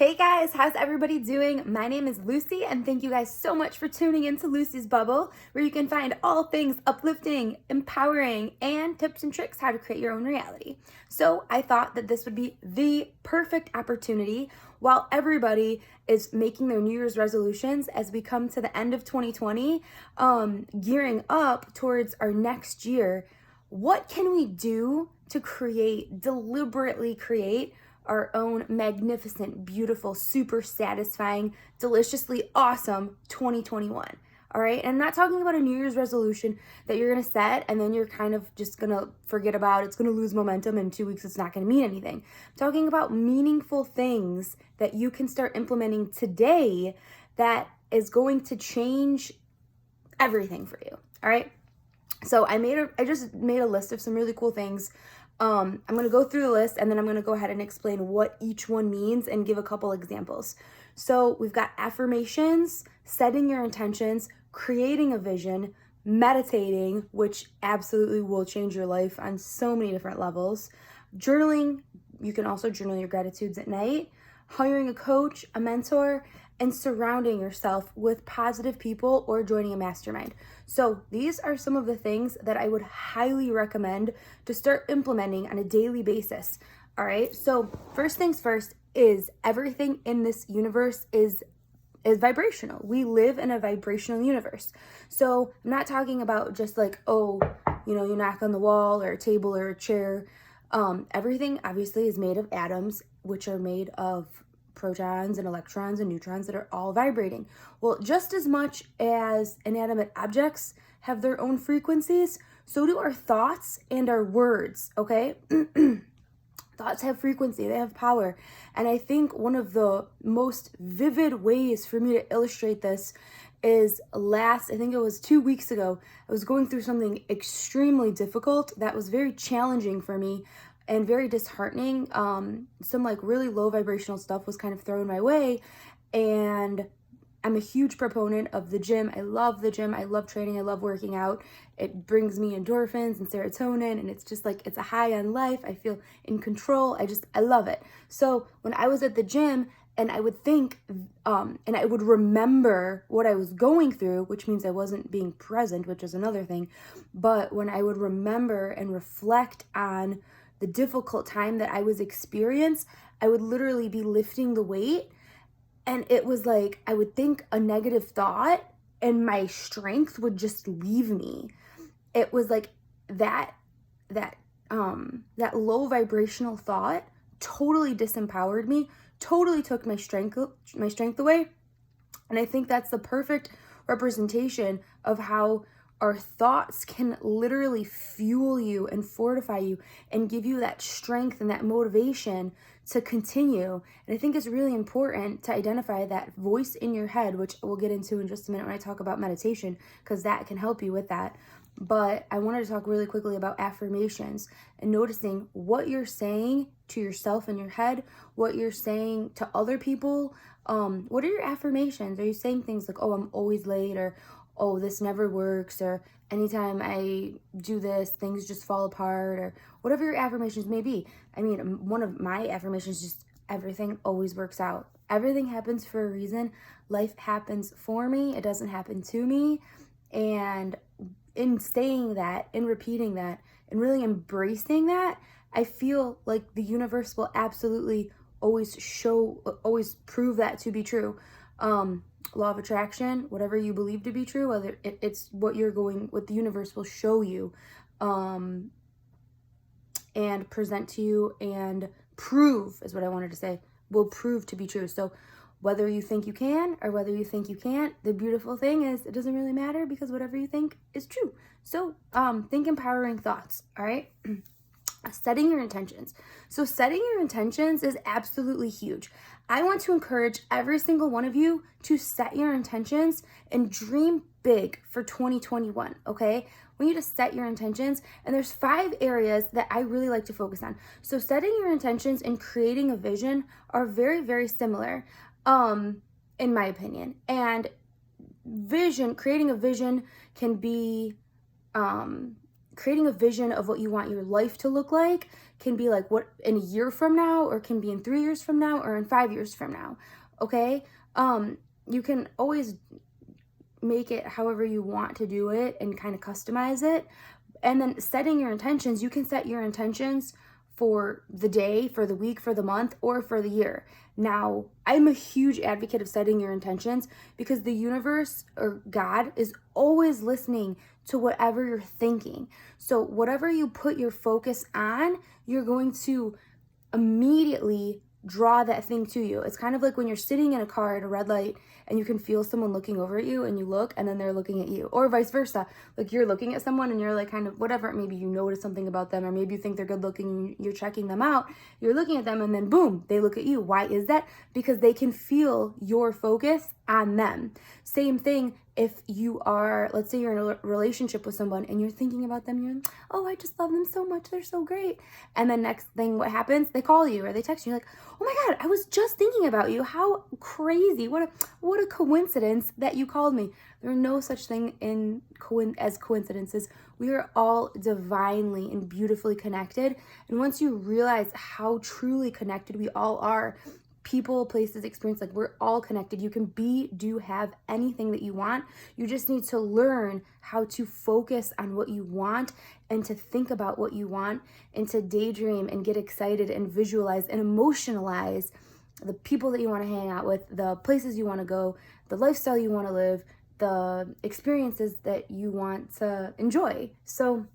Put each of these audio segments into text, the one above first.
Hey guys, how's everybody doing? My name is Lucy, and thank you guys so much for tuning into Lucy's Bubble, where you can find all things uplifting, empowering, and tips and tricks how to create your own reality. So I thought that this would be the perfect opportunity while everybody is making their New Year's resolutions as we come to the end of 2020, gearing up towards our next year. What can we do to deliberately create our own magnificent, beautiful, super satisfying, deliciously awesome 2021? All right. And I'm not talking about a New Year's resolution that you're going to set and then you're kind of just going to forget about. It's going to lose momentum. In 2 weeks, it's not going to mean anything. I'm talking about meaningful things that you can start implementing today that is going to change everything for you. All right. So I just made a list of some really cool things. I'm going to go through the list and then I'm going to go ahead and explain what each one means and give a couple examples. So we've got affirmations, setting your intentions, creating a vision, meditating, which absolutely will change your life on so many different levels, journaling. You can also journal your gratitudes at night, hiring a coach, a mentor, and surrounding yourself with positive people or joining a mastermind. So these are some of the things that I would highly recommend to start implementing on a daily basis. All right. So first things first is everything in this universe is vibrational. We live in a vibrational universe. So I'm not talking about just like, you knock on the wall or a table or a chair. Everything obviously is made of atoms, which are made of protons and electrons and neutrons that are all vibrating. Well, just as much as inanimate objects have their own frequencies, so do our thoughts and our words, okay? Thoughts have frequency, they have power. And I think one of the most vivid ways for me to illustrate this is I think it was 2 weeks ago, I was going through something extremely difficult that was very challenging for me and very disheartening. Some like really low vibrational stuff was kind of thrown my way. And I'm a huge proponent of the gym. I love the gym. I love training. I love working out. It brings me endorphins and serotonin, and it's just like, it's a high on life. I feel in control. I love it. So when I was at the gym and I would think, and I would remember what I was going through, which means I wasn't being present, which is another thing. But when I would remember and reflect on the difficult time that I was experiencing, I would literally be lifting the weight. And it was like, I would think a negative thought and my strength would just leave me. It was like that low vibrational thought totally disempowered me, totally took my strength away. And I think that's the perfect representation of how our thoughts can literally fuel you and fortify you and give you that strength and that motivation to continue. And I think it's really important to identify that voice in your head, which we'll get into in just a minute when I talk about meditation, because that can help you with that. But I wanted to talk really quickly about affirmations and noticing what you're saying to yourself in your head, what you're saying to other people. What are your affirmations? Are you saying things like, oh, I'm always late, or oh, this never works, or anytime I do this, things just fall apart, or whatever your affirmations may be? I mean, one of my affirmations is just everything always works out. Everything happens for a reason. Life happens for me. It doesn't happen to me. And in saying that, in repeating that, and really embracing that, I feel like the universe will absolutely always prove that to be true. Law of attraction, whatever you believe to be true, whether it's what the universe will show you, and present to you and prove, is what I wanted to say, will prove to be true. So whether you think you can or whether you think you can't, the beautiful thing is it doesn't really matter, because whatever you think is true. So think empowering thoughts. All right. Setting your intentions. So setting your intentions is absolutely huge. I want to encourage every single one of you to set your intentions and dream big for 2021, okay? We need to set your intentions, and there's 5 areas that I really like to focus on. So setting your intentions and creating a vision are very, very similar, in my opinion. And creating a vision can be creating a vision of what you want your life to look like can be like what in a year from now, or can be in 3 years from now, or in 5 years from now. Okay? You can always make it however you want to do it and kind of customize it. And then setting your intentions, you can set your intentions for the day, for the week, for the month, or for the year. Now, I'm a huge advocate of setting your intentions because the universe or God is always listening to whatever you're thinking. So whatever you put your focus on, you're going to immediately draw that thing to you. It's kind of like when you're sitting in a car at a red light and you can feel someone looking over at you, and you look and then they're looking at you, or vice versa. Like you're looking at someone and you're like kind of whatever, maybe you notice something about them, or maybe you think they're good looking and you're checking them out. You're looking at them and then boom, they look at you. Why is that? Because they can feel your focus on them. Same thing if you are, let's say you're in a relationship with someone and you're thinking about them, you're, oh, I just love them so much, they're so great. And then next thing, what happens? They call you or they text you like, oh my God, I was just thinking about you. How crazy. What a coincidence that you called me. There are no such thing as coincidences. We are all divinely and beautifully connected. And once you realize how truly connected we all are, people, places, experience, like we're all connected. You can do, have anything that you want. You just need to learn how to focus on what you want and to think about what you want and to daydream and get excited and visualize and emotionalize the people that you want to hang out with, the places you want to go, the lifestyle you want to live, the experiences that you want to enjoy. So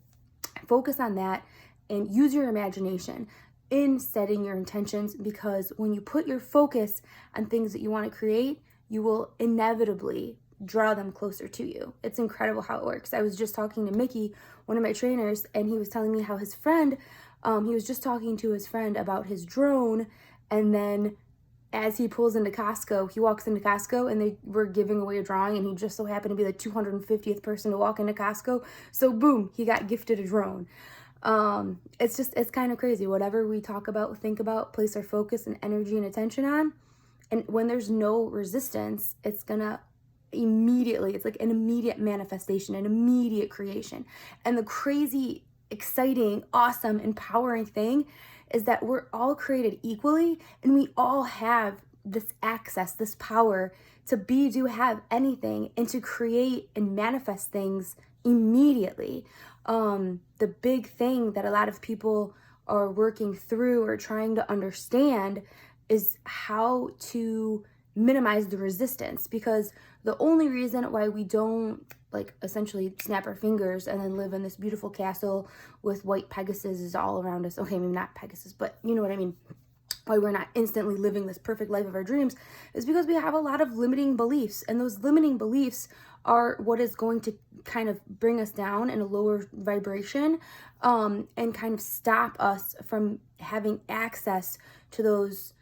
focus on that and use your imagination in setting your intentions, because when you put your focus on things that you want to create, you will inevitably draw them closer to you. It's incredible how it works. I was just talking to Mickey, one of my trainers, and he was telling me how his friend, he was just talking to his friend about his drone, and then as he pulls into Costco, he walks into Costco and they were giving away a drawing, and he just so happened to be the 250th person to walk into Costco. So boom, he got gifted a drone. It's kind of crazy. Whatever we talk about, think about, place our focus and energy and attention on. And when there's no resistance, it's gonna immediately, it's like an immediate manifestation, an immediate creation. And the crazy, exciting, awesome, empowering thing is that we're all created equally, and we all have this access, this power to be, do, have anything, and to create and manifest things immediately. The big thing that a lot of people are working through or trying to understand is how to minimize the resistance, because the only reason why we don't like essentially snap our fingers and then live in this beautiful castle with white Pegasus all around us, okay, maybe not Pegasus, but you know what I mean, why we're not instantly living this perfect life of our dreams, is because we have a lot of limiting beliefs, and those limiting beliefs are what is going to kind of bring us down in a lower vibration, and kind of stop us from having access to those,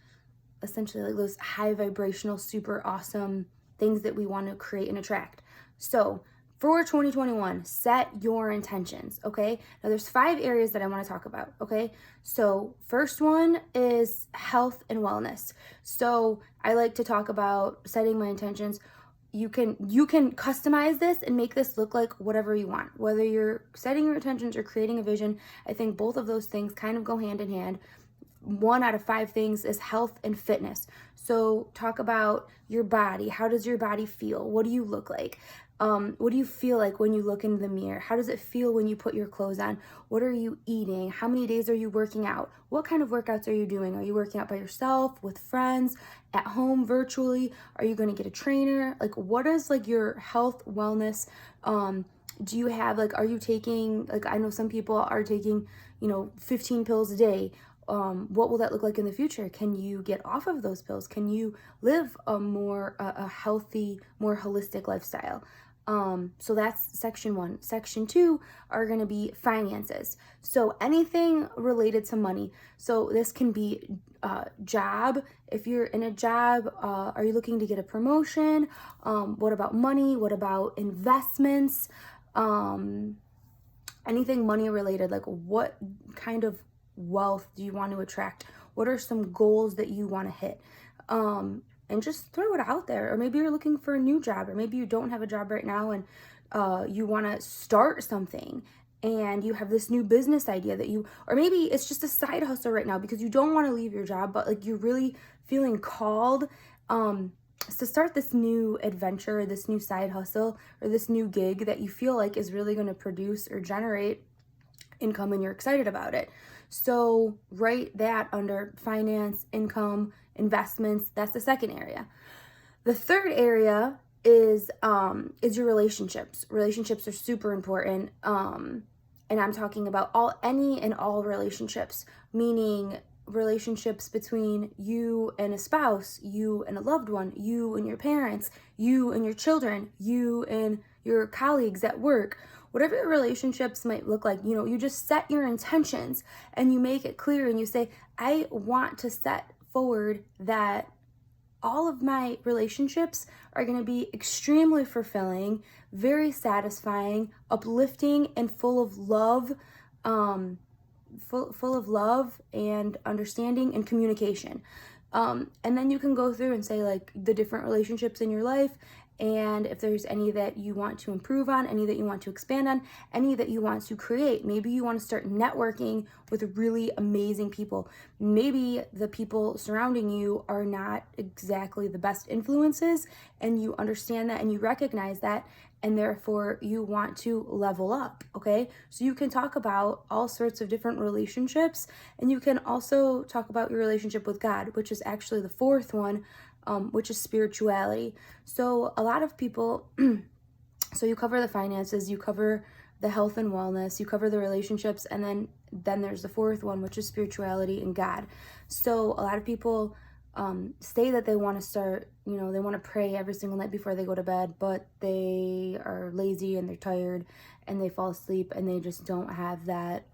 essentially like those high vibrational, super awesome things that we want to create and attract. So for 2021, set your intentions, okay? Now there's 5 areas that I want to talk about, okay? So first one is health and wellness. So I like to talk about setting my intentions. You can customize this and make this look like whatever you want. Whether you're setting your intentions or creating a vision, I think both of those things kind of go hand in hand. 1 out of 5 things is health and fitness. So talk about your body. How does your body feel? What do you look like? What do you feel like when you look into the mirror? How does it feel when you put your clothes on? What are you eating? How many days are you working out? What kind of workouts are you doing? Are you working out by yourself, with friends, at home, virtually? Are you going to get a trainer? Like, what is like your health, wellness? Do you have like, are you taking, like, I know some people are taking, 15 pills a day. What will that look like in the future? Can you get off of those pills? Can you live a healthy, more holistic lifestyle? So that's section 1. Section 2 are going to be finances. So anything related to money. So this can be job. If you're in a job, are you looking to get a promotion? What about money? What about investments? Anything money related, like what kind of wealth do you want to attract? What are some goals that you want to hit? And just throw it out there. Or maybe you're looking for a new job, or maybe you don't have a job right now and you want to start something. and you have this new business idea that you, or maybe it's just a side hustle right now because you don't want to leave your job, but like you're really feeling called to start this new adventure, this new side hustle, or this new gig that you feel like is really going to produce or generate income and you're excited about it. So write that under finance, income, investments. That's the second area. The third area is your relationships. Relationships are super important. And I'm talking about any and all relationships, meaning relationships between you and a spouse, you and a loved one, you and your parents, you and your children, you and your colleagues at work. Whatever your relationships might look like, you just set your intentions and you make it clear and you say, I want to set forward that all of my relationships are going to be extremely fulfilling, very satisfying, uplifting, and full of love, full of love and understanding and communication. And then you can go through and say like the different relationships in your life, and if there's any that you want to improve on, any that you want to expand on, any that you want to create. Maybe you want to start networking with really amazing people. Maybe the people surrounding you are not exactly the best influences, and you understand that and you recognize that, and therefore you want to level up, okay? So you can talk about all sorts of different relationships, and you can also talk about your relationship with God, which is actually the fourth one, which is spirituality. So a lot of people, so you cover the finances, you cover the health and wellness, you cover the relationships, and then there's the fourth one, which is spirituality and God. So a lot of people say that they want to start, they want to pray every single night before they go to bed, but they are lazy and they're tired and they fall asleep and they just don't have that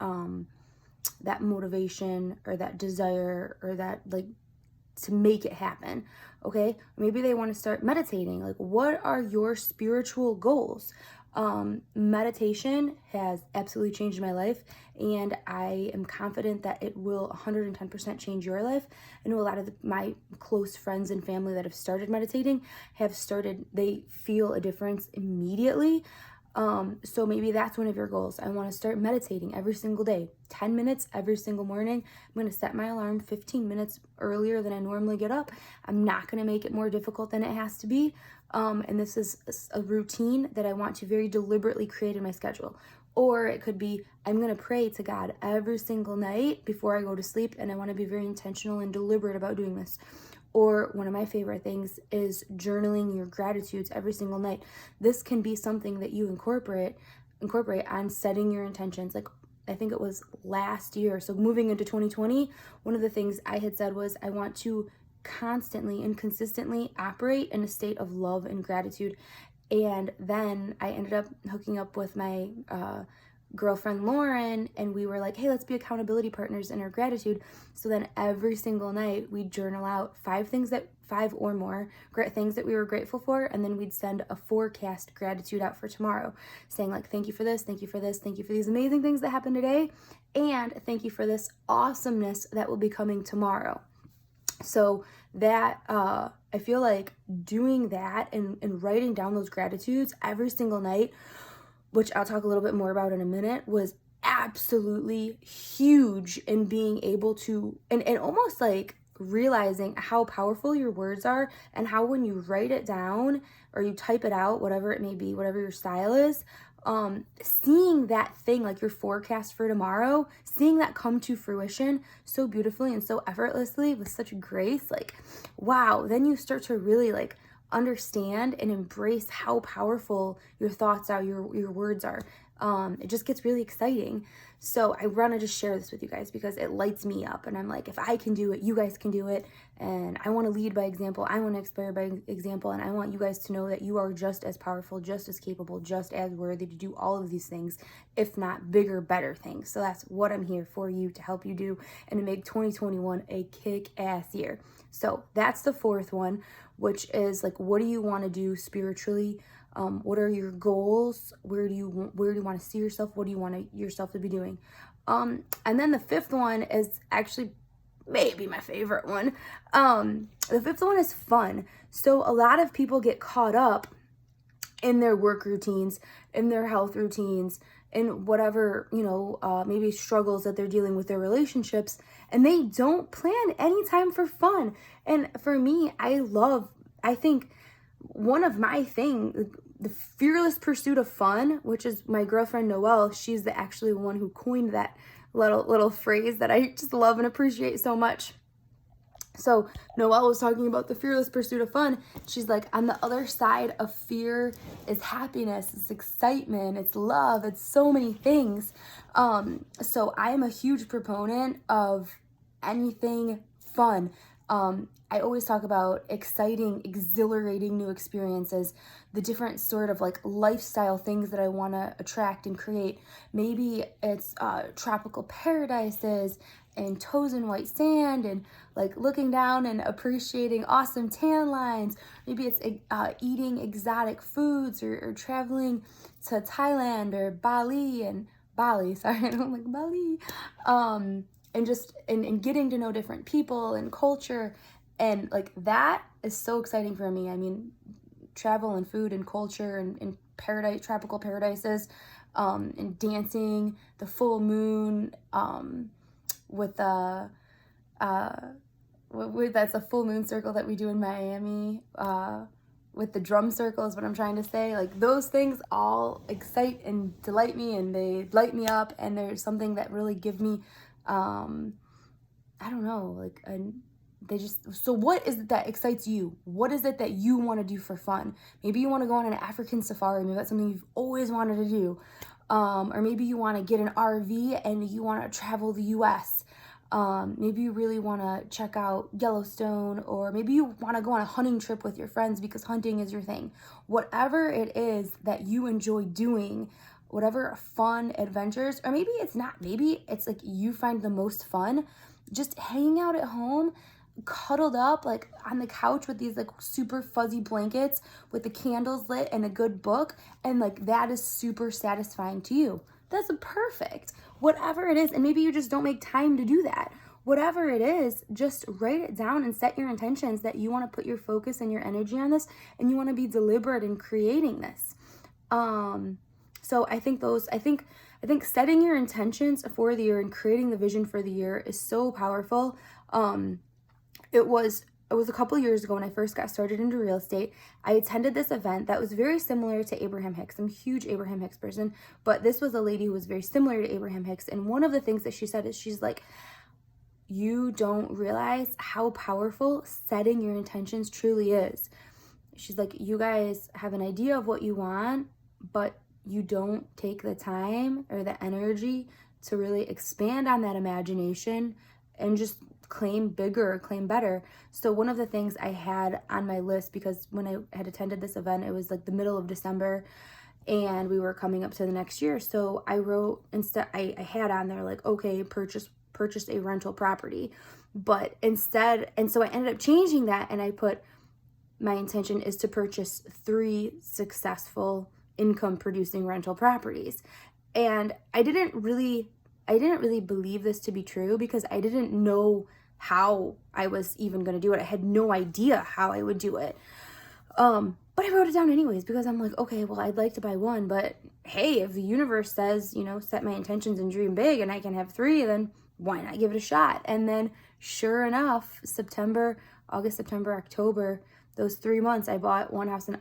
that motivation or that desire or that to make it happen. Okay, maybe they want to start meditating. Like, what are your spiritual goals? Meditation has absolutely changed my life, and I am confident that it will 110% change your life. I know a lot of my close friends and family that have started meditating they feel a difference immediately. So maybe that's one of your goals. I want to start meditating every single day, 10 minutes every single morning. I'm going to set my alarm 15 minutes earlier than I normally get up. I'm not going to make it more difficult than it has to be. And this is a routine that I want to very deliberately create in my schedule. Or it could be, I'm going to pray to God every single night before I go to sleep, and I want to be very intentional and deliberate about doing this. Or one of my favorite things is journaling your gratitudes every single night. This can be something that you incorporate on setting your intentions. Like, I think it was last year, so moving into 2020, one of the things I had said was I want to constantly and consistently operate in a state of love and gratitude. And then I ended up hooking up with my girlfriend Lauren, and we were like, hey, let's be accountability partners in our gratitude. So then every single night we'd journal out 5 or more great things that we were grateful for, and then we'd send a forecast gratitude out for tomorrow, saying like, thank you for this, thank you for this, thank you for these amazing things that happened today, and thank you for this awesomeness that will be coming tomorrow. So that I feel like doing that and writing down those gratitudes every single night, which I'll talk a little bit more about in a minute, was absolutely huge in being able to, and almost like realizing how powerful your words are, and how when you write it down or you type it out, whatever it may be, whatever your style is, seeing that thing, like your forecast for tomorrow, seeing that come to fruition so beautifully and so effortlessly with such grace, like, wow, then you start to really like understand and embrace how powerful your thoughts are, your words are. It just gets really exciting. So I want to just share this with you guys because it lights me up, and I'm like, if I can do it, you guys can do it. And I want to lead by example. I want to inspire by example, and I want you guys to know that you are just as powerful, just as capable, just as worthy to do all of these things, if not bigger, better things. So that's what I'm here for you, to help you do and to make 2021 a kick-ass year. So that's the fourth one, which is like, what do you want to do spiritually? What are your goals? Where do you want to see yourself? What do you want yourself to be doing? And then the fifth one is actually maybe my favorite one. The fifth one is fun. So a lot of people get caught up in their work routines, in their health routines, in whatever, maybe struggles that they're dealing with their relationships, and they don't plan any time for fun. And for me, I think one of my the fearless pursuit of fun, which is my girlfriend Noelle, she's actually the one who coined that little phrase that I just love and appreciate so much. So Noelle was talking about the fearless pursuit of fun. She's like, on the other side of fear is happiness, it's excitement, it's love, it's so many things. So I am a huge proponent of anything fun. I always talk about exciting, exhilarating new experiences, the different sort of like lifestyle things that I want to attract and create. Maybe it's tropical paradises and toes in white sand and like looking down and appreciating awesome tan lines. Maybe it's eating exotic foods or traveling to Thailand or Bali, sorry, I don't like Bali. And just and getting to know different people and culture. And like that is so exciting for me. I mean, travel and food and culture and paradise, tropical paradises, and dancing, the full moon, with the that's a full moon circle that we do in Miami, with the drum circle is what I'm trying to say. Like those things all excite and delight me, and they light me up, and there's something that really give me I don't know, like so what is it that excites you? What is it that you want to do for fun? Maybe you want to go on an African safari. Maybe that's something you've always wanted to do. Or maybe you want to get an RV and you want to travel the US. Maybe you really want to check out Yellowstone, or maybe you want to go on a hunting trip with your friends because hunting is your thing. Whatever it is that you enjoy doing, whatever fun adventures, or maybe it's not, maybe it's like you find the most fun just hanging out at home, cuddled up like on the couch with these like super fuzzy blankets with the candles lit and a good book, and like that is super satisfying to you. That's perfect. Whatever it is, and maybe you just don't make time to do that. Whatever it is, just write it down and set your intentions that you want to put your focus and your energy on this, and you want to be deliberate in creating this. So I think setting your intentions for the year and creating the vision for the year is so powerful. It was a couple years ago when I first got started into real estate. I attended this event that was very similar to Abraham Hicks. I'm a huge Abraham Hicks person, but this was a lady who was very similar to Abraham Hicks. And one of the things that she said is, she's like, you don't realize how powerful setting your intentions truly is. She's like, you guys have an idea of what you want, but you don't take the time or the energy to really expand on that imagination and just claim bigger, claim better. So one of the things I had on my list, because when I had attended this event, it was like the middle of December and we were coming up to the next year. So I wrote, instead, I had on there like, okay, purchase a rental property. But instead, and so I ended up changing that, and I put, my intention is to purchase 3 successful income producing rental properties. And I didn't really believe this to be true, because I didn't know how I was even going to do it. I had no idea how I would do it. But I wrote it down anyways, because I'm like, okay, well, I'd like to buy 1, but hey, if the universe says, set my intentions and dream big and I can have 3, then why not give it a shot? And then sure enough, August, September, October, those 3 months, I bought 1 house in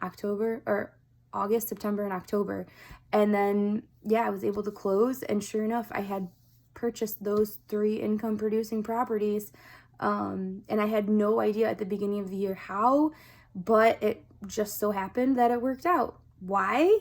August, September, and October. And then, I was able to close. And sure enough, I had purchased those 3 income producing properties. And I had no idea at the beginning of the year how, but it just so happened that it worked out. Why?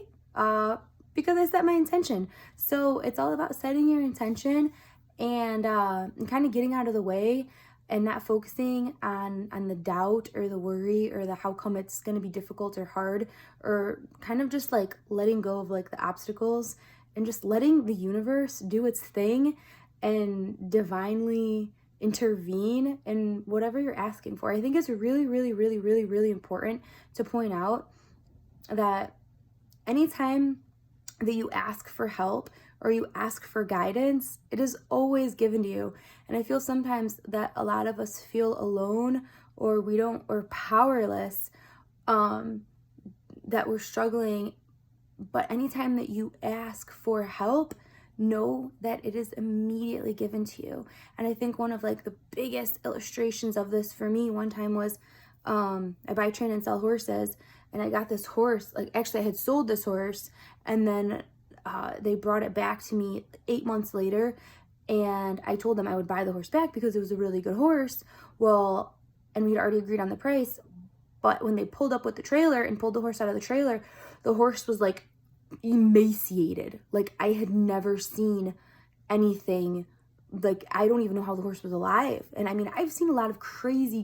Because I set my intention. So it's all about setting your intention and kind of getting out of the way and not focusing on the doubt or the worry or the how come it's going to be difficult or hard, or kind of just like letting go of like the obstacles and just letting the universe do its thing and divinely intervene in whatever you're asking for. I think it's really, really, really, really, really important to point out that anytime that you ask for help or you ask for guidance, it is always given to you. And I feel sometimes that a lot of us feel alone or powerless, that we're struggling But anytime that you ask for help, know that it is immediately given to you. And I think one of like the biggest illustrations of this for me one time was I buy, train, and sell horses, and I got this horse. Like, actually, I had sold this horse, and then they brought it back to me 8 months later, and I told them I would buy the horse back because it was a really good horse. Well, and we'd already agreed on the price, but when they pulled up with the trailer and pulled the horse out of the trailer, the horse was like emaciated. Like, I had never seen anything. Like, I don't even know how the horse was alive. And I mean, I've seen a lot of crazy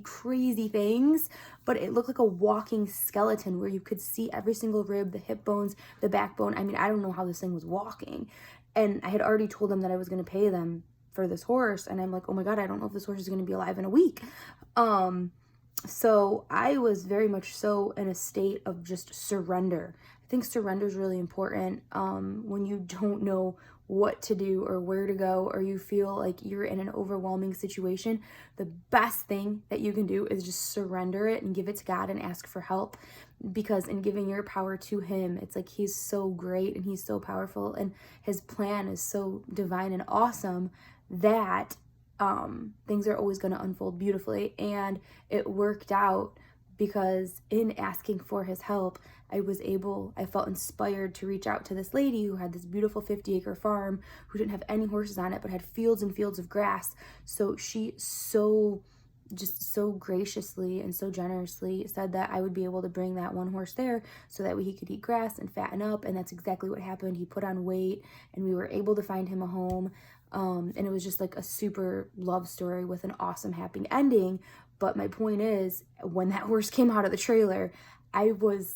things, but it looked like a walking skeleton where you could see every single rib, the hip bones, the backbone. I mean, I don't know how this thing was walking. And I had already told them that I was going to pay them for this horse. And I'm like, oh my God, I don't know if this horse is going to be alive in a week. So I was very much so in a state of just surrender. I think surrender is really important when you don't know what to do or where to go, or you feel like you're in an overwhelming situation. The best thing that you can do is just surrender it and give it to God and ask for help, because in giving your power to him, it's like he's so great and he's so powerful and his plan is so divine and awesome that things are always going to unfold beautifully. And it worked out because in asking for his help, I felt inspired to reach out to this lady who had this beautiful 50-acre farm, who didn't have any horses on it, but had fields and fields of grass. So she so graciously and so generously said that I would be able to bring that one horse there so that way he could eat grass and fatten up. And that's exactly what happened. He put on weight and we were able to find him a home. And it was just like a super love story with an awesome happy ending. But my point is, when that horse came out of the trailer, I was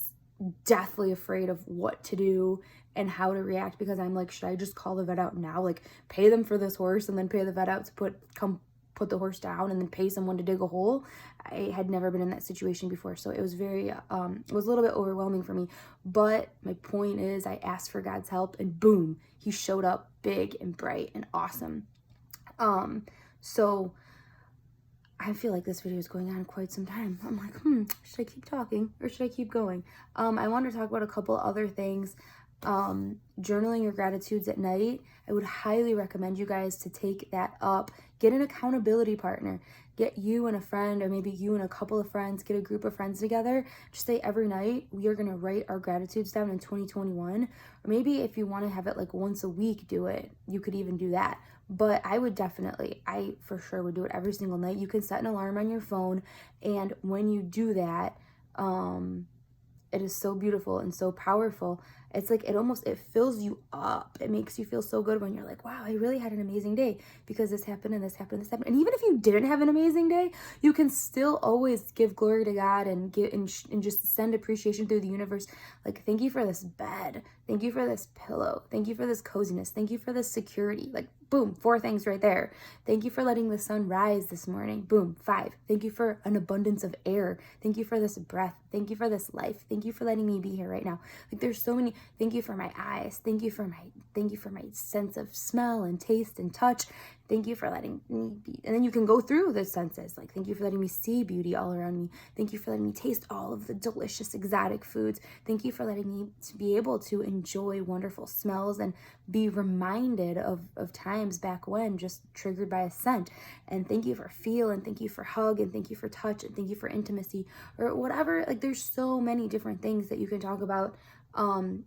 deathly afraid of what to do and how to react, because I'm like, should I just call the vet out now? Like, pay them for this horse and then pay the vet out to put the horse down and then pay someone to dig a hole? I had never been in that situation before, so it was very it was a little bit overwhelming for me. But my point is, I asked for God's help and boom, he showed up big and bright and awesome. So I feel like this video is going on quite some time. I'm like, should I keep talking or should I keep going? I wanted to talk about a couple other things. Journaling your gratitudes at night. I would highly recommend you guys to take that up. Get an accountability partner. Get you and a friend, or maybe you and a couple of friends, get a group of friends together. Just say every night, we are going to write our gratitudes down in 2021. Or maybe if you want to have it like once a week, do it. You could even do that. But I for sure would do it every single night. You can set an alarm on your phone. And when you do that, it is so beautiful and so powerful. It's like it fills you up. It makes you feel so good when you're like, wow, I really had an amazing day because this happened and this happened and this happened. And even if you didn't have an amazing day, you can still always give glory to God and just send appreciation through the universe. Like, thank you for this bed. Thank you for this pillow. Thank you for this coziness. Thank you for this security. Like, boom, 4 things right there. Thank you for letting the sun rise this morning. Boom, 5. Thank you for an abundance of air. Thank you for this breath. Thank you for this life. Thank you for letting me be here right now. Like, there's so many. Thank you for my eyes. Thank you for my sense of smell and taste and touch. Thank you for letting me be. And then you can go through the senses. Like, thank you for letting me see beauty all around me. Thank you for letting me taste all of the delicious exotic foods. Thank you for letting me to be able to enjoy wonderful smells and be reminded of times back when, just triggered by a scent. And thank you for feel, and thank you for hug, and thank you for touch, and thank you for intimacy, or whatever. Like, there's so many different things that you can talk about.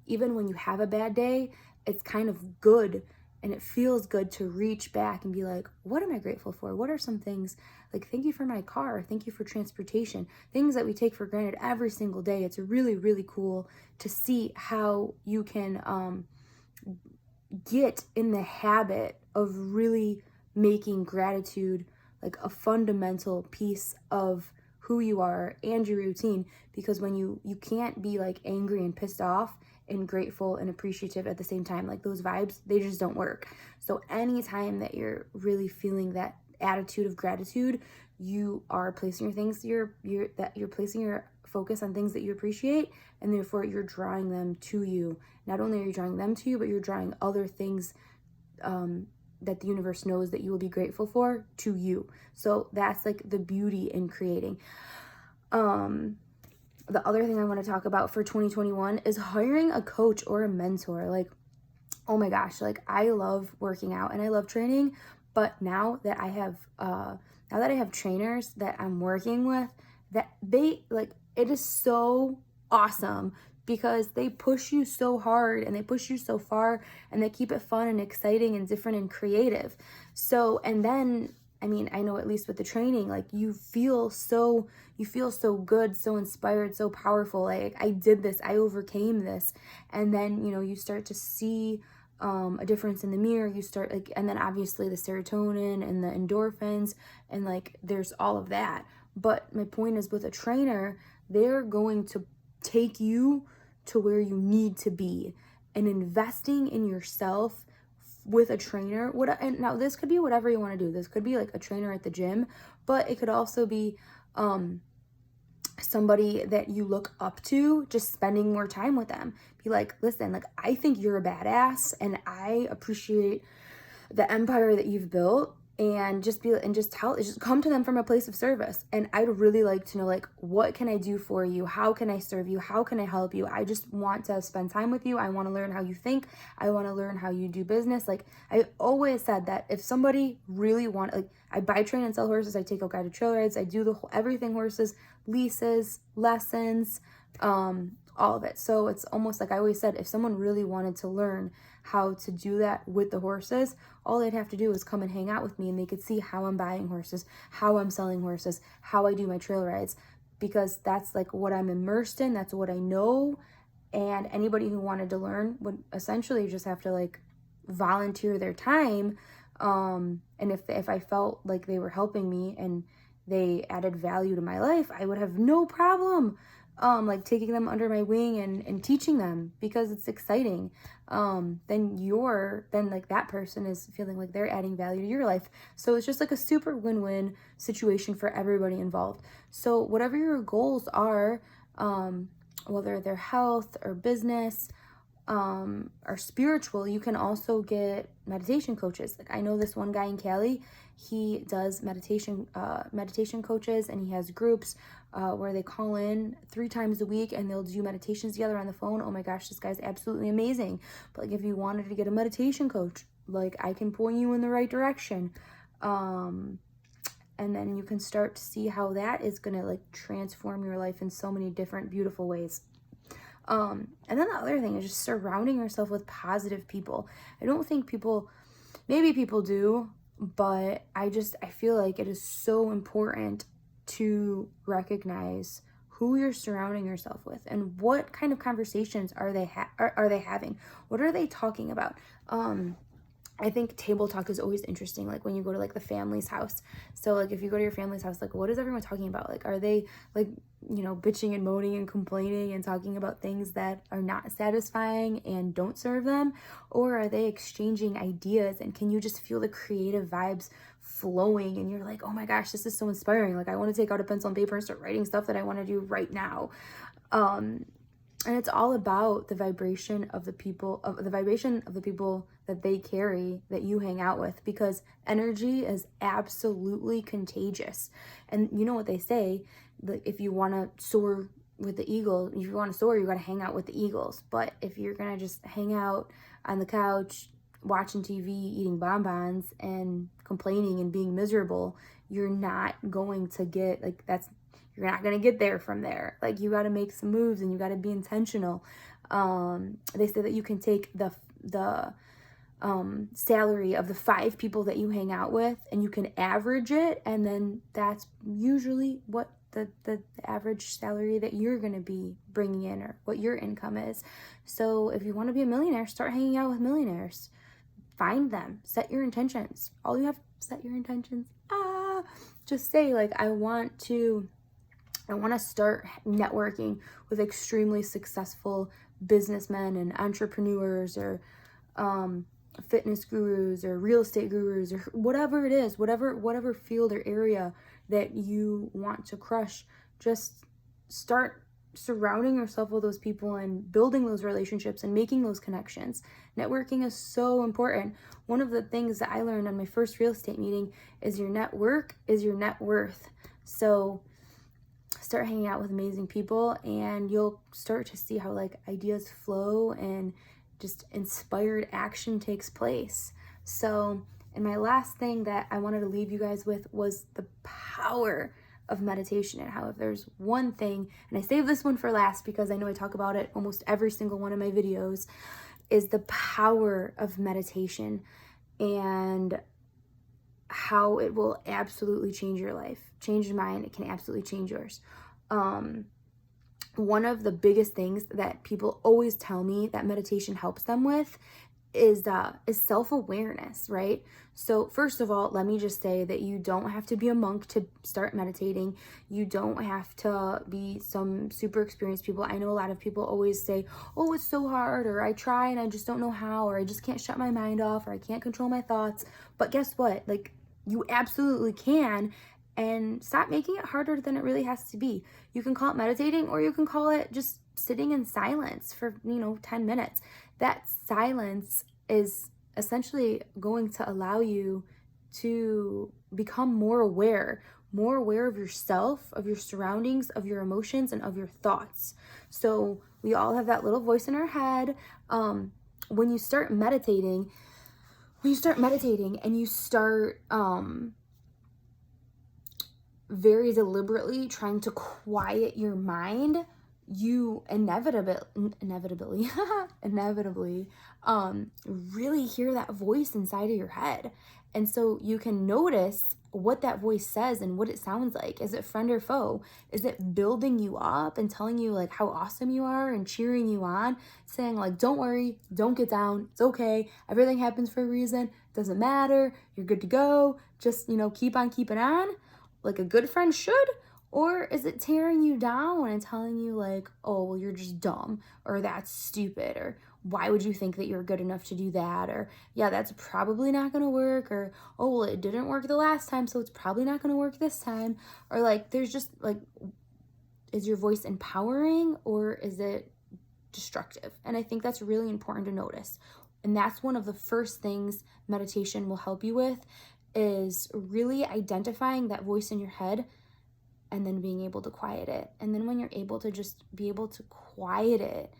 Even when you have a bad day, it's kind of good and it feels good to reach back and be like, what am I grateful for? What are some things? Like, thank you for my car. Thank you for transportation. Things that we take for granted every single day. It's really, really cool to see how you can get in the habit of really making gratitude like a fundamental piece of who you are and your routine. Because when you can't be like angry and pissed off and grateful and appreciative at the same time. Like, those vibes, they just don't work. So anytime that you're really feeling that attitude of gratitude, you are placing you're placing your focus on things that you appreciate, and therefore you're drawing them to you. Not only are you drawing them to you, but you're drawing other things that the universe knows that you will be grateful for to you. So that's like the beauty in creating. the other thing I want to talk about for 2021 is hiring a coach or a mentor. Like, oh my gosh, like I love working out and I love training, but now that I have trainers that I'm working with, that they like, it is so awesome because they push you so hard and they push you so far and they keep it fun and exciting and different and creative. So, and then I mean, I know at least with the training, like you feel so good, so inspired, so powerful. Like I did this, I overcame this. And then, you know, you start to see a difference in the mirror. You start like, and then obviously the serotonin and the endorphins and like there's all of that. But my point is with a trainer, they're going to take you to where you need to be, and investing in yourself with a trainer. And now this could be whatever you want to do. This could be like a trainer at the gym, but it could also be somebody that you look up to, just spending more time with them. Be like, listen, like I think you're a badass and I appreciate the empire that you've built, and just come to them from a place of service. And I'd really like to know, like, what can I do for you? How can I serve you? How can I help you? I just want to spend time with you. I want to learn how you think. I want to learn how you do business. Like I always said that if somebody really I buy, train, and sell horses. I take out guided trail rides. I do everything horses, leases, lessons, all of it. So it's almost like I always said, if someone really wanted to learn how to do that with the horses, all they'd have to do is come and hang out with me and they could see how I'm buying horses, how I'm selling horses, how I do my trail rides, because that's like what I'm immersed in. That's what I know. And anybody who wanted to learn would essentially just have to like volunteer their time. And if I felt like they were helping me and they added value to my life, I would have no problem like taking them under my wing and teaching them, because it's exciting. Then like that person is feeling like they're adding value to your life. So it's just like a super win-win situation for everybody involved. So whatever your goals are, whether they're health or business, or spiritual, you can also get meditation coaches. Like I know this one guy in Cali, he does meditation coaches, and he has groups where they call in 3 times a week and they'll do meditations together on the phone. Oh my gosh, this guy's absolutely amazing. But like if you wanted to get a meditation coach, like I can point you in the right direction. And then you can start to see how that is going to like transform your life in so many different beautiful ways. And then the other thing is just surrounding yourself with positive people. I don't think maybe people do, but I feel like it is so important to recognize who you're surrounding yourself with and what kind of conversations are they having? What are they talking about? I think table talk is always interesting, like when you go to like the family's house. So like if you go to your family's house, like what is everyone talking about? Like are they like, you know, bitching and moaning and complaining and talking about things that are not satisfying and don't serve them? Or are they exchanging ideas, and can you just feel the creative vibes flowing and you're like, oh my gosh, this is so inspiring. Like I want to take out a pencil and paper and start writing stuff that I want to do right now. And it's all about the vibration of the people that they carry, that you hang out with, because energy is absolutely contagious. And you know what they say, like if you want to soar with the eagle, if you want to soar, you got to hang out with the eagles. But if you're going to just hang out on the couch, watching TV, eating bonbons and complaining and being miserable, you're not going to get you're not going to get there from there. Like you got to make some moves and you got to be intentional. They say that you can take the salary of the 5 people that you hang out with and you can average it. And then that's usually what the average salary that you're going to be bringing in, or what your income is. So if you want to be a millionaire, start hanging out with millionaires. Find them, set your intentions. All you have to set your intentions. Just say like, I want to start networking with extremely successful businessmen and entrepreneurs, or fitness gurus, or real estate gurus, or whatever it is, whatever field or area that you want to crush. Just start surrounding yourself with those people and building those relationships and making those connections. Networking is so important. One of the things that I learned on my first real estate meeting is your network is your net worth. So start hanging out with amazing people, and you'll start to see how like ideas flow and just inspired action takes place. So, and my last thing that I wanted to leave you guys with was the power of meditation, and how if there's one thing, and I saved this one for last because I know I talk about it almost every single one of my videos, is the power of meditation and how it will absolutely change your life. Change mine, it can absolutely change yours. One of the biggest things that people always tell me that meditation helps them with is self-awareness, right? So first of all, let me just say that you don't have to be a monk to start meditating. You don't have to be some super experienced people. I know a lot of people always say, oh, it's so hard, or I try and I just don't know how, or I just can't shut my mind off, or I can't control my thoughts. But guess what? Like, you absolutely can. And stop making it harder than it really has to be. You can call it meditating, or you can call it just sitting in silence for, 10 minutes. That silence is essentially going to allow you to become more aware of yourself, of your surroundings, of your emotions, and of your thoughts. So we all have that little voice in our head. When you start meditating and you start very deliberately trying to quiet your mind, you inevitably really hear that voice inside of your head. And so you can notice what that voice says and what it sounds like. Is it friend or foe? Is it building you up and telling you like how awesome you are and cheering you on, saying like, don't worry, don't get down, it's okay, everything happens for a reason, doesn't matter, you're good to go, just keep on keeping on, like a good friend should? Or is it tearing you down and telling you like, oh, well, you're just dumb, or that's stupid, or why would you think that you're good enough to do that, or yeah, that's probably not gonna work, or oh, well, it didn't work the last time, so it's probably not gonna work this time, or like there's just like, is your voice empowering or is it destructive? And I think that's really important to notice. And that's one of the first things meditation will help you with, is really identifying that voice in your head and then being able to quiet it. And then when you're able to just be able to quiet it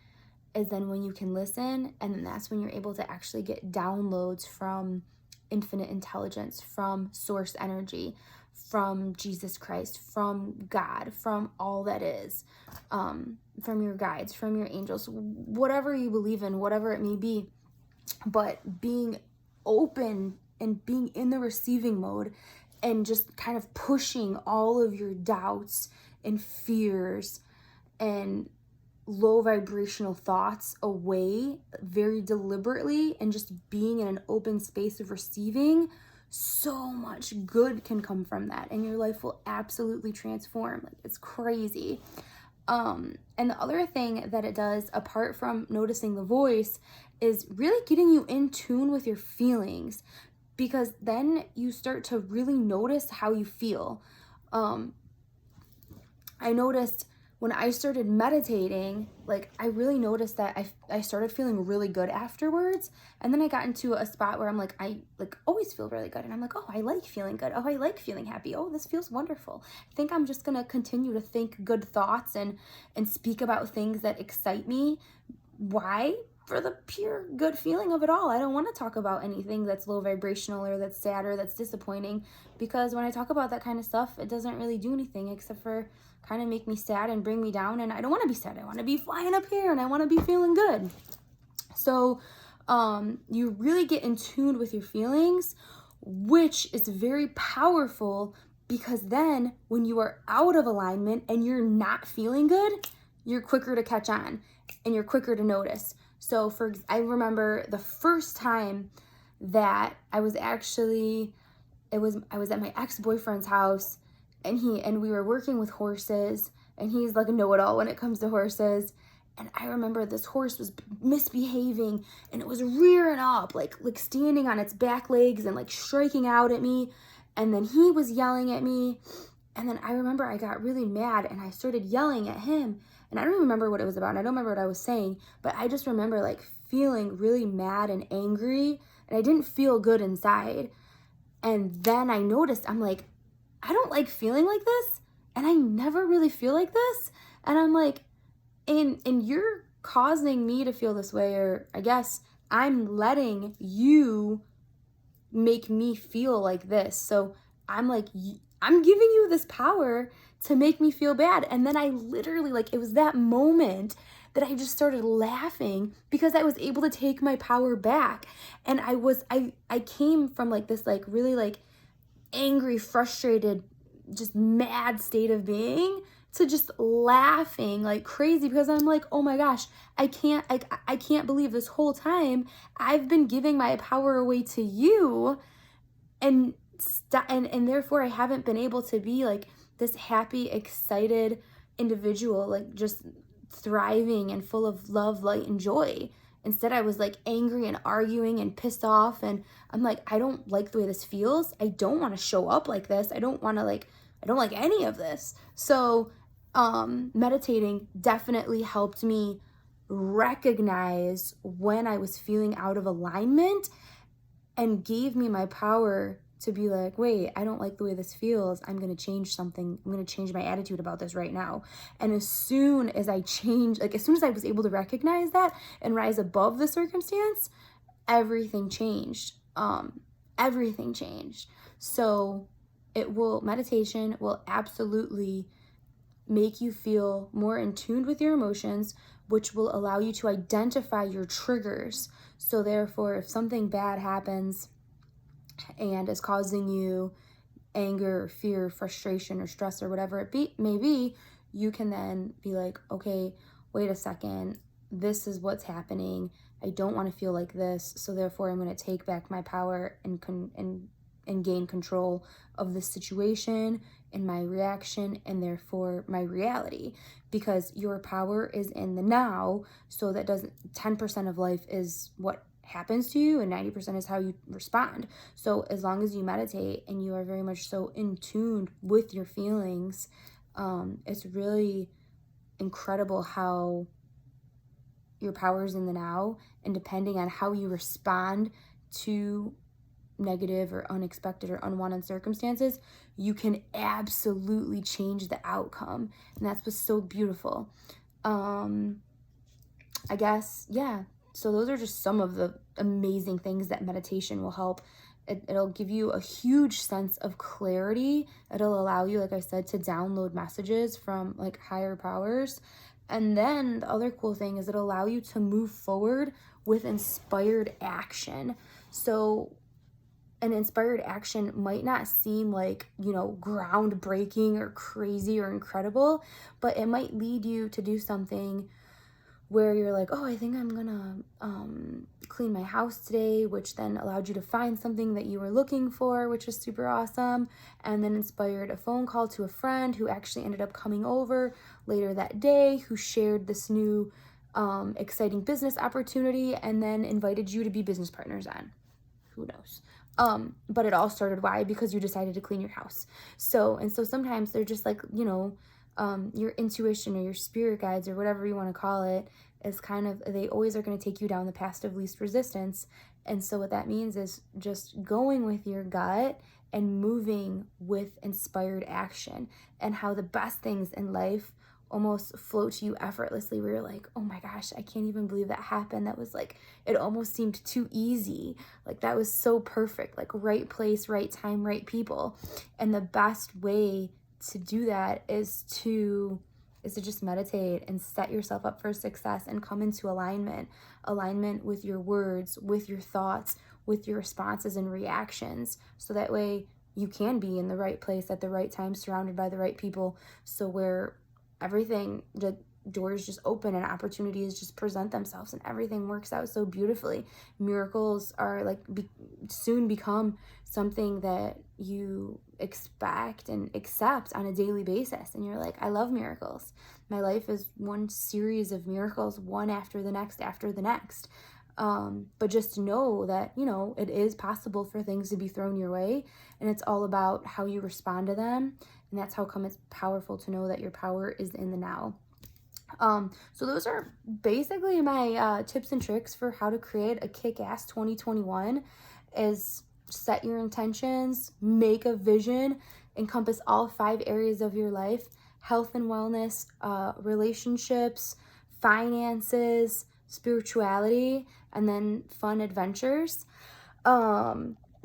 is then when you can listen, and then that's when you're able to actually get downloads from infinite intelligence, from source energy, from Jesus Christ, from God, from all that is, from your guides, from your angels, whatever you believe in, whatever it may be. But being open and being in the receiving mode and just kind of pushing all of your doubts and fears and low vibrational thoughts away very deliberately, and just being in an open space of receiving, so much good can come from that, and your life will absolutely transform. Like, it's crazy. And the other thing that it does, apart from noticing the voice, is really getting you in tune with your feelings, because then you start to really notice how you feel. I noticed when I started meditating, like I really noticed that I started feeling really good afterwards. And then I got into a spot where I'm like, I like always feel really good. And I'm like, oh, I like feeling good. Oh, I like feeling happy. Oh, this feels wonderful. I think I'm just gonna continue to think good thoughts and speak about things that excite me. Why? For the pure good feeling of it all. I don't want to talk about anything that's low vibrational or that's sad or that's disappointing, because when I talk about that kind of stuff, it doesn't really do anything except for kind of make me sad and bring me down. And I don't want to be sad. I want to be flying up here and I want to be feeling good. So you really get in tune with your feelings, which is very powerful, because then when you are out of alignment and you're not feeling good, you're quicker to catch on and you're quicker to notice. So I remember the first time that I was at my ex-boyfriend's house, and we were working with horses, and he's like a know-it-all when it comes to horses. And I remember this horse was misbehaving, and it was rearing up, like standing on its back legs and like striking out at me. And then he was yelling at me. And then I remember I got really mad and I started yelling at him. And I don't even remember what it was about. And I don't remember what I was saying, but I just remember like feeling really mad and angry, and I didn't feel good inside. And then I noticed, I'm like, I don't like feeling like this. and I never really feel like this. And I'm like, and you're causing me to feel this way, or I guess I'm letting you make me feel like this. So I'm like, I'm giving you this power to make me feel bad. And then I literally, like, it was that moment that I just started laughing because I was able to take my power back. And I came from like this, like, really like angry, frustrated, just mad state of being to just laughing like crazy because I'm like, oh my gosh, I can't believe this whole time I've been giving my power away to you, and and therefore I haven't been able to be like this happy, excited individual, like just thriving and full of love, light, and joy. Instead, I was like angry and arguing and pissed off, and I'm like, I don't like the way this feels. I don't want to show up like this. I don't like any of this. So meditating definitely helped me recognize when I was feeling out of alignment and gave me my power to be like, wait, I don't like the way this feels. I'm going to change something. I'm going to change my attitude about this right now. And as soon as I was able to recognize that and rise above the circumstance, everything changed. Everything changed. So meditation will absolutely make you feel more in tune with your emotions, which will allow you to identify your triggers. So therefore, if something bad happens and is causing you anger, fear, frustration, or stress, or whatever it may be, you can then be like, okay, wait a second, this is what's happening. I don't want to feel like this, so therefore I'm going to take back my power and gain control of the situation and my reaction, and therefore my reality, because your power is in the now. So that 10% of life is what happens to you, and 90% is how you respond. So as long as you meditate and you are very much so in tune with your feelings, it's really incredible how your power is in the now, and depending on how you respond to negative or unexpected or unwanted circumstances, you can absolutely change the outcome. And that's what's so beautiful. I guess, yeah. So those are just some of the amazing things that meditation will help. It'll give you a huge sense of clarity. It'll allow you, like I said, to download messages from like higher powers. And then the other cool thing is it'll allow you to move forward with inspired action. So an inspired action might not seem like, groundbreaking or crazy or incredible, but it might lead you to do something where you're like, oh, I think I'm gonna clean my house today, which then allowed you to find something that you were looking for, which was super awesome, and then inspired a phone call to a friend who actually ended up coming over later that day, who shared this new exciting business opportunity, and then invited you to be business partners on. Who knows? But it all started why? Because you decided to clean your house. So sometimes they're just like, your intuition or your spirit guides or whatever you want to call it is they always are going to take you down the path of least resistance. And so what that means is just going with your gut and moving with inspired action, and how the best things in life almost flow to you effortlessly, where you're like, oh my gosh, I can't even believe that happened. That was like, it almost seemed too easy. Like that was so perfect, like right place, right time, right people. And the best way to do that is to just meditate and set yourself up for success and come into alignment with your words, with your thoughts, with your responses and reactions. So that way you can be in the right place at the right time, surrounded by the right people. So where the doors just open and opportunities just present themselves and everything works out so beautifully. Miracles are like soon become something that you expect and accept on a daily basis. And you're like, I love miracles. My life is one series of miracles, one after the next, after the next. But just know that, it is possible for things to be thrown your way, and it's all about how you respond to them. And that's how come it's powerful to know that your power is in the now. So those are basically my tips and tricks for how to create a kick-ass 2021 is set your intentions, make a vision, encompass all 5 areas of your life: health and wellness, relationships, finances, spirituality, and then fun adventures.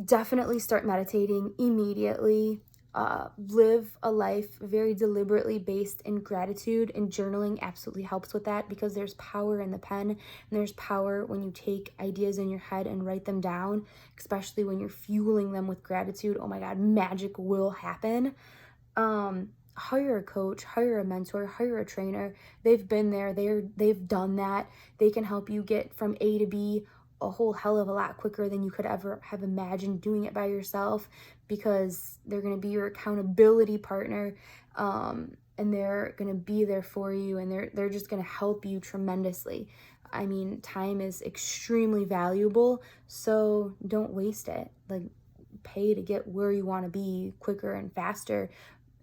Definitely start meditating immediately. Live a life very deliberately based in gratitude, and journaling absolutely helps with that, because there's power in the pen, and there's power when you take ideas in your head and write them down, especially when you're fueling them with gratitude. Oh my God, magic will happen. Hire a coach, hire a mentor, hire a trainer. They've been there, they've done that. They can help you get from A to B a whole hell of a lot quicker than you could ever have imagined doing it by yourself, because they're going to be your accountability partner, and they're going to be there for you, and they're just going to help you tremendously. I mean, time is extremely valuable, so don't waste it. Like, pay to get where you want to be quicker and faster.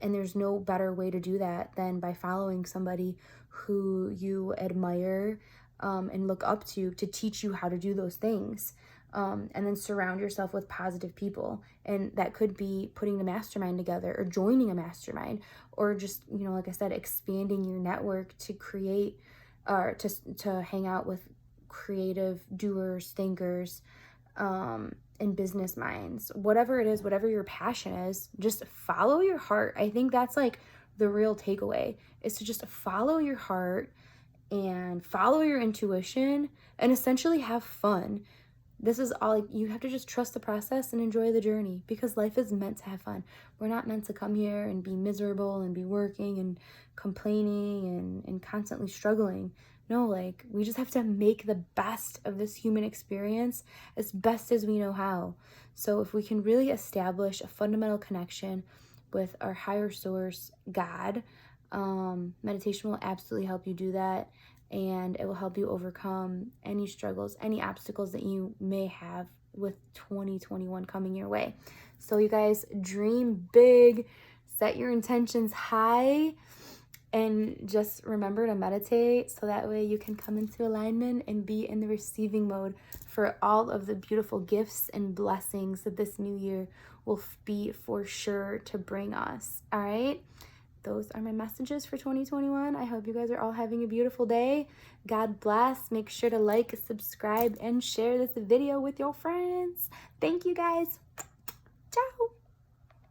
And there's no better way to do that than by following somebody who you admire, and look up to teach you how to do those things. And then surround yourself with positive people. And that could be putting the mastermind together, or joining a mastermind, or just, like I said, expanding your network to create, or to hang out with creative doers, thinkers, and business minds. Whatever it is, whatever your passion is, just follow your heart. I think that's like the real takeaway, is to just follow your heart and follow your intuition, and essentially have fun. This is all, you have to just trust the process and enjoy the journey, because life is meant to have fun. We're not meant to come here and be miserable and be working and complaining and constantly struggling. No, like, we just have to make the best of this human experience as best as we know how. So if we can really establish a fundamental connection with our higher source, God, meditation will absolutely help you do that. And it will help you overcome any struggles, any obstacles that you may have with 2021 coming your way. So you guys, dream big, set your intentions high, and just remember to meditate, so that way you can come into alignment and be in the receiving mode for all of the beautiful gifts and blessings that this new year will be for sure to bring us. All right? Those are my messages for 2021. I hope you guys are all having a beautiful day. God bless. Make sure to like, subscribe, and share this video with your friends. Thank you, guys.